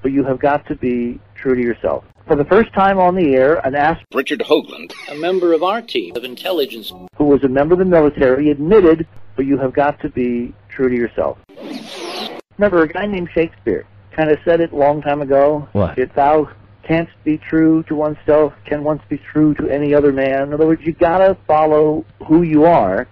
but you have got to be true to yourself. For the first time on the air, an Richard-Hoagland, a member of our team of intelligence, who was a member of the military, admitted, but you have got to be true to yourself. Remember, a guy named Shakespeare kind of said it a long time ago. What? If thou canst be true to oneself, can once be true to any other man? In other words, you got to follow who you are,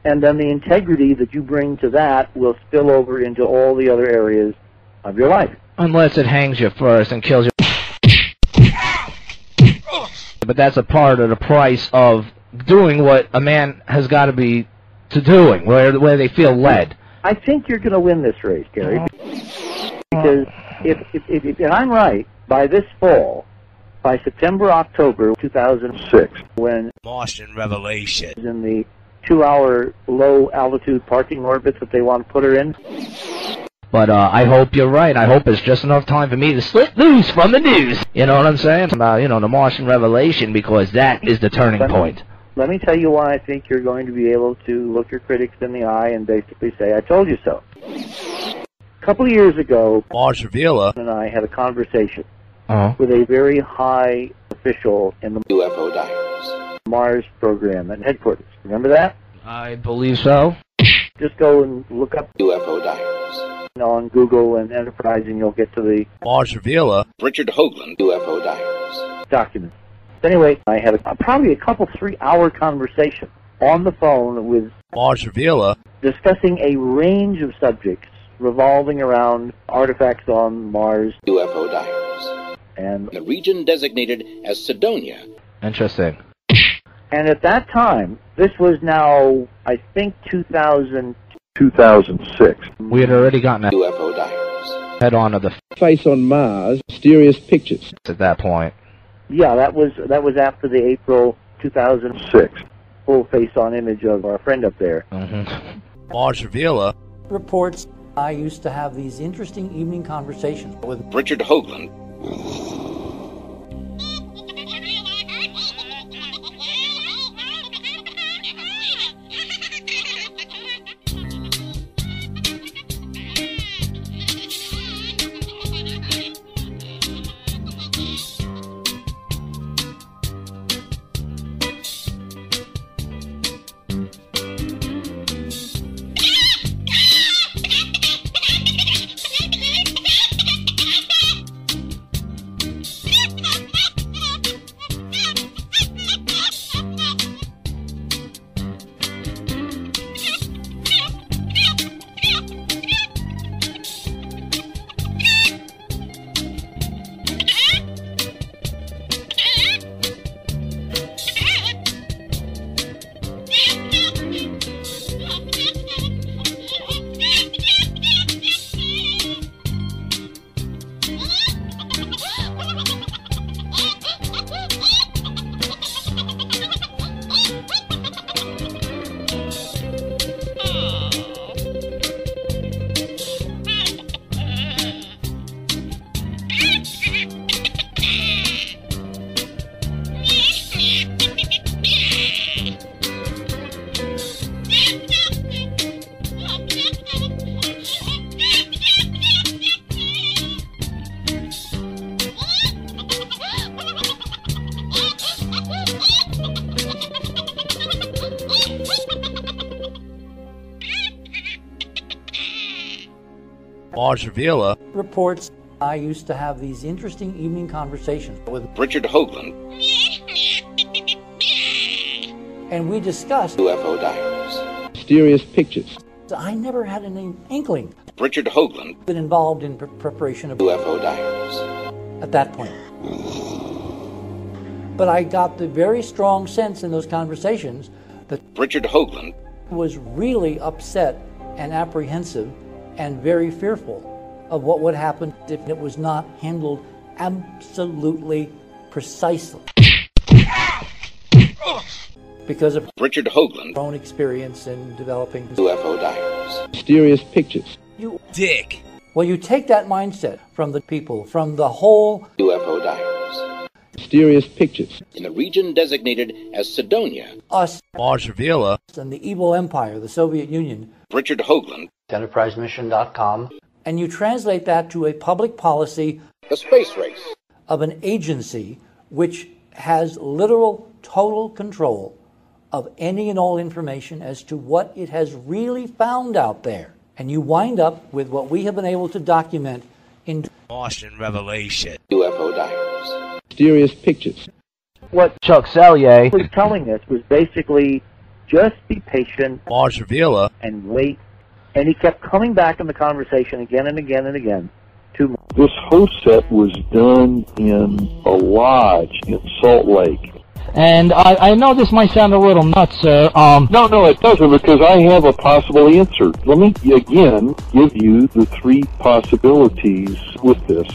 and then the integrity that you bring to that will spill over into all the other areas of your life. Unless it hangs you first and kills you. But that's a part of the price of doing what a man has got to be to doing, where they feel led. I think you're going to win this race, Gary, because if I'm right, by this fall, by September, October 2006, when Martian revelation in the 2-hour low-altitude parking orbit that they want to put her in. But I hope you're right. I hope it's just enough time for me to slip loose from the news. You know what I'm saying? About, the Martian revelation, because that is the turning point. Let me tell you why I think you're going to be able to look your critics in the eye and basically say, I told you so. A couple of years ago, Mars Revealer and I had a conversation with a very high official in the UFO Diaries Mars program at headquarters. Remember that? I believe so. Just go and look up UFO Diaries on Google and Enterprise, and you'll get to the Mars Revealer Richard-Hoagland UFO Diaries document. Anyway, I had probably a couple 3-hour conversation on the phone with Mars Revealer discussing a range of subjects revolving around artifacts on Mars, UFO Diaries, and the region designated as Sidonia. Interesting. And at that time, this was now, I think, 2006. We had already gotten a UFO Diaries head on to the face on Mars, mysterious pictures. At that point. Yeah, that was after the April 2006 full face-on image of our friend up there. Mars Revealer reports I used to have these interesting evening conversations with Richard-Hoagland. Mars Revealer reports I used to have these interesting evening conversations with Richard-Hoagland. And we discussed UFO Diaries. Mysterious pictures. I never had an inkling Richard-Hoagland. been involved in preparation of UFO Diaries. At that point. But I got the very strong sense in those conversations that Richard-Hoagland was really upset and apprehensive and very fearful of what would happen if it was not handled absolutely precisely. Because of Richard-Hoagland's own experience in developing UFO Diaries. Mysterious pictures. You Dick. Well, you take that mindset from the people, from the whole UFO Diaries. Mysterious pictures. In the region designated as Sidonia. us Mars Revealer. and the evil empire, the Soviet Union, Richard-Hoagland. enterprisemission.com, and you translate that to a public policy, The space race. of an agency which has literal total control of any and all information as to what it has really found out there. And you wind up with what we have been able to document in Martian Revelation. UFO Diaries. Mysterious pictures. What Chuck Selye was telling us was basically just be patient Mars Revealer. and wait. And he kept coming back in the conversation again and again and again to This host set was done in a lodge in Salt Lake. And I know this might sound a little nuts, sir. No, it doesn't, because I have a possible answer. Let me, again, give you the three possibilities with this.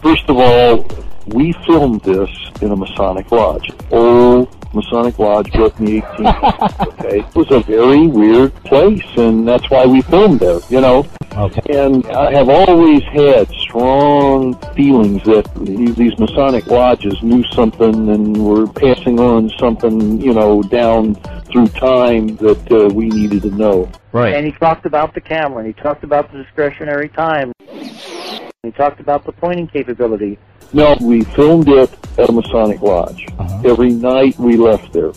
First of all, we filmed this in a Masonic lodge. Old Masonic lodge built in the 1800s, okay? It was a very weird place, and that's why we filmed there, you know? Okay. And I have always had strong feelings that these Masonic lodges knew something and were passing on something, you know, down through time that we needed to know. Right. And he talked about the camera, and he talked about the discretionary time. He talked about the pointing capability. No, we filmed it at a Masonic lodge. Every night we left there.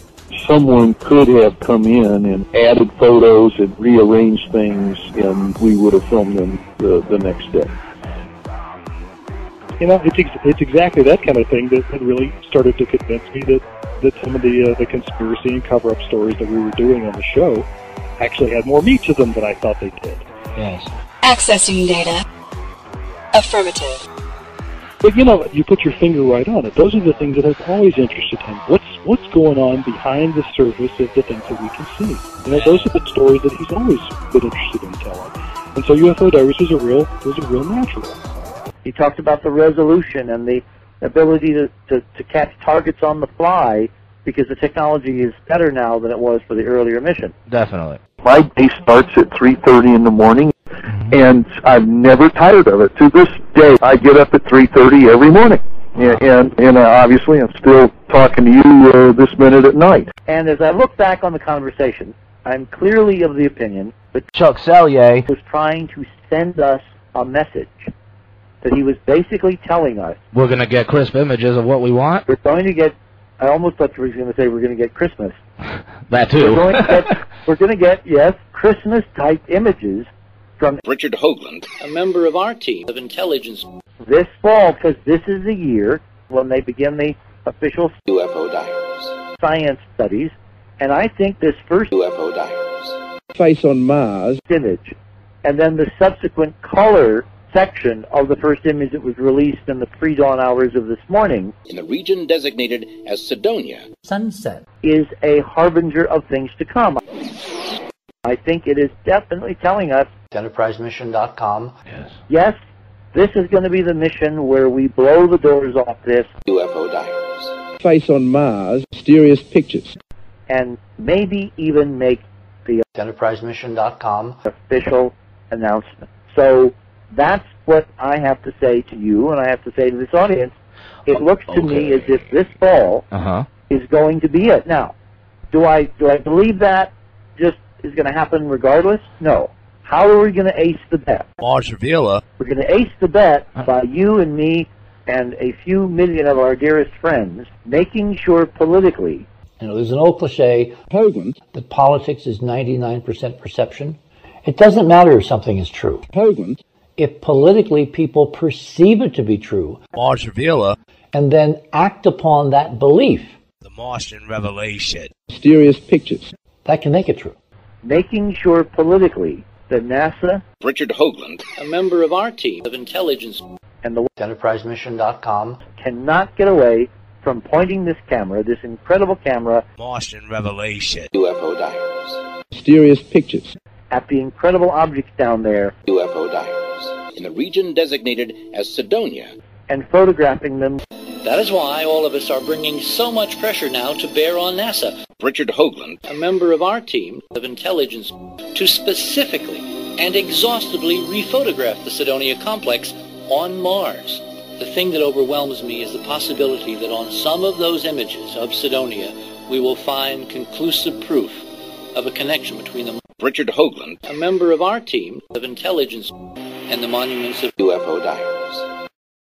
Someone could have come in and added photos and rearranged things, and we would have filmed them the next day. You know, it's exactly that kind of thing that really started to convince me that some of the conspiracy and cover-up stories that we were doing on the show actually had more meat to them than I thought they did. Yes. Accessing data. Affirmative. But you know, you put your finger right on it. Those are the things that have always interested him. What's going on behind the surface of the things that we can see? You know, those are the stories that he's always been interested in telling. And so UFO Diaries was a real natural. He talked about the resolution and the ability to catch targets on the fly, because the technology is better now than it was for the earlier mission. Definitely. My day starts at 3:30 in the morning, and I'm never tired of it. To this day, I get up at 3:30 every morning, and obviously I'm still talking to you this minute at night. And as I look back on the conversation, I'm clearly of the opinion that Chuck Selye was trying to send us a message, that he was basically telling us, we're going to get crisp images of what we want. we're going to get, I almost thought you were going to say we're going to get Christmas. That too. We're going to get, yes, Christmas-type images from Richard-Hoagland. A member of our team of intelligence. this fall, because this is the year when they begin the official UFO Diaries. science studies, and I think this first UFO Diaries. Face on Mars. image, and then the subsequent color section of the first image that was released in the pre-dawn hours of this morning In the region designated as Sidonia. sunset. is a harbinger of things to come. I think it is definitely telling us, EnterpriseMission.com. yes, this is going to be the mission where we blow the doors off this UFO Diaries. Face on Mars. Mysterious pictures. and maybe even make the EnterpriseMission.com. official announcement. So that's what I have to say to you, and I have to say to this audience. It looks to me as if this fall is going to be it. Now, do I believe that just is going to happen regardless? No. How are we going to ace the bet? Mars Revealer. We're going to ace the bet by you and me and a few million of our dearest friends making sure politically. You know, there's an old cliche Hoagland. that politics is 99% perception. It doesn't matter if something is true. Hoagland. If politically people perceive it to be true Mars Revealer. and then act upon that belief, The Martian Revelation. Mysterious pictures. that can make it true. Making sure politically that NASA Richard-Hoagland. A member of our team of intelligence. and the EnterpriseMission.com. cannot get away from pointing this camera, this incredible camera, Martian Revelation. UFO Diaries. Mysterious pictures. at the incredible objects down there UFO Diaries. In the region designated as Sidonia. and photographing them. That is why all of us are bringing so much pressure now to bear on NASA, Richard-Hoagland. a member of our team of intelligence, to specifically and exhaustively rephotograph the Sidonia complex on Mars. The thing that overwhelms me is the possibility that on some of those images of Sidonia, we will find conclusive proof of a connection between them. Richard-Hoagland. A member of our team of intelligence and the monuments of UFO Diaries.